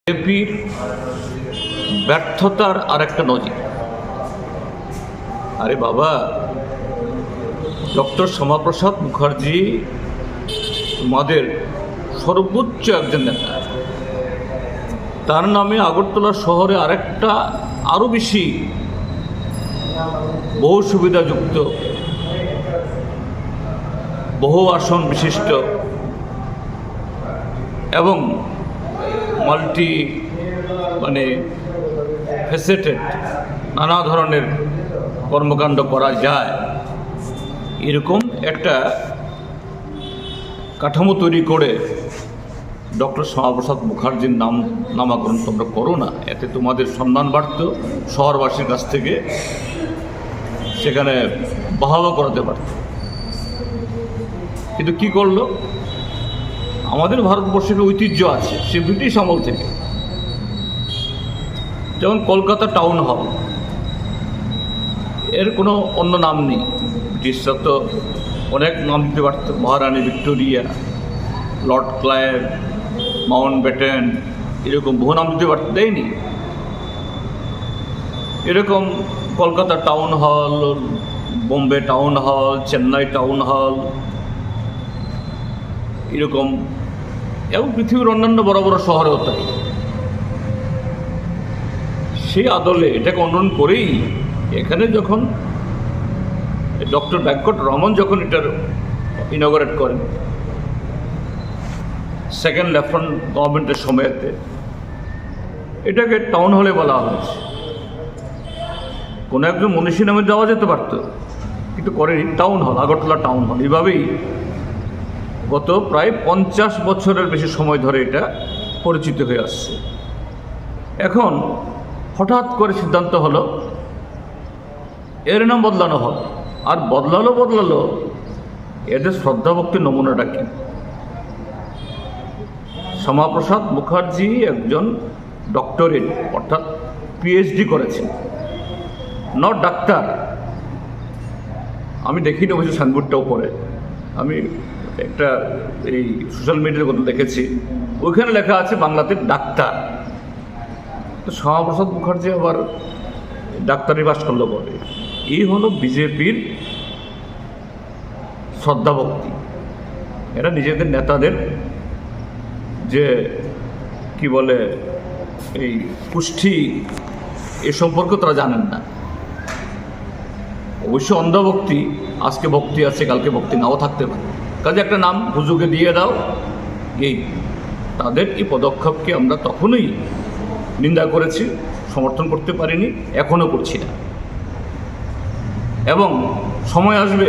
বিজেপির ব্যর্থতার আরেকটা নজির। আরে বাবা, ডক্টর শ্যামাপ্রসাদ মুখার্জি আমাদের সর্বোচ্চ একজন নেতা। তার নামে আগরতলা শহরে আরেকটা আরও বেশি বহু সুবিধাযুক্ত, বহু আসন বিশিষ্ট এবং মাল্টি ফেসেটেড নানা ধরনের কর্মকাণ্ড করা যায়, এরকম একটা কাঠামো তৈরি করে ডক্টর শ্যামাপ্রসাদ মুখার্জির নামকরণ তোমরা করো না। এতে তোমাদের সম্মান বাড়ত, শহরবাসীর কাছ থেকে সেখানে বাহবা করাতে পারত। কিন্তু কি করলো? আমাদের ভারতবর্ষের ঐতিহ্য আছে সে ব্রিটিশ আমল থেকে, যেমন কলকাতা টাউন হল, এর কোনো অন্য নাম নেই। ব্রিটিশরা তো অনেক নাম দিতে পারত, মহারানী Victoria, Lord Clive, Mountbatten, এরকম বহু নাম দিতে পারত, দেয়নি। এরকম Kolkata town hall, Bombay town hall, Chennai town hall, এরকম এবং পৃথিবীর অন্যান্য বড় বড় শহরেও তাই। সেই আদলে এটাকে অনুসরণ করেই এখানে যখন ডক্টর ভেঙ্কটরমন যখন এটার ইনগরেট করেন সেকেন্ড লেফটেন্যান্ট গভর্নমেন্টের সময়তে, এটাকে টাউন হলে বলা হয়েছে। কোনো একজন মনীষী নামে দেওয়া যেতে পারত, কিন্তু করেনি, town hall, Agartala town hall. এইভাবেই গত প্রায় 50 বছরের বেশি সময় ধরে এটা পরিচিত হয়ে আসছে। এখন হঠাৎ করে সিদ্ধান্ত হলো এর নাম বদলানো হল। আর বদলালো এদের শ্রদ্ধাভক্তির নমুনাটা কি? শ্যামাপ্রসাদ মুখার্জি একজন ডক্টরেট অর্থাৎ পিএইচডি করেছেন, নট ডাক্তার। আমি দেখিনি অবশ্য সাইনবোর্ডটাও পড়ে, আমি একটা এই সোশ্যাল মিডিয়ার কথা দেখেছি, ওইখানে লেখা আছে বাংলাতে ডাক্তার। তো শ্যামাপ্রসাদ মুখার্জি আবার ডাক্তারি পাস করলো বলে। এই হলো বিজেপির শ্রদ্ধাভক্তি। এরা নিজেদের নেতাদের যে কি বলে এই পুষ্টি, এ সম্পর্কে তারা জানেন না। অবশ্য অন্ধভক্তি, আজকে ভক্তি আছে কালকে ভক্তি নাও থাকতে পারে, কাজে একটা নাম হুজুকে দিয়ে দাও। এই তাদের এই পদক্ষেপকে আমরা তখনই নিন্দা করেছি, সমর্থন করতে পারিনি, এখনও করছি না। এবং সময় আসবে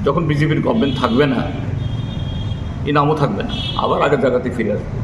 যখন বিজেপির গভর্নমেন্ট থাকবে না, এই নামও থাকবে না, আবার আগের জায়গাতে ফিরে আসবে।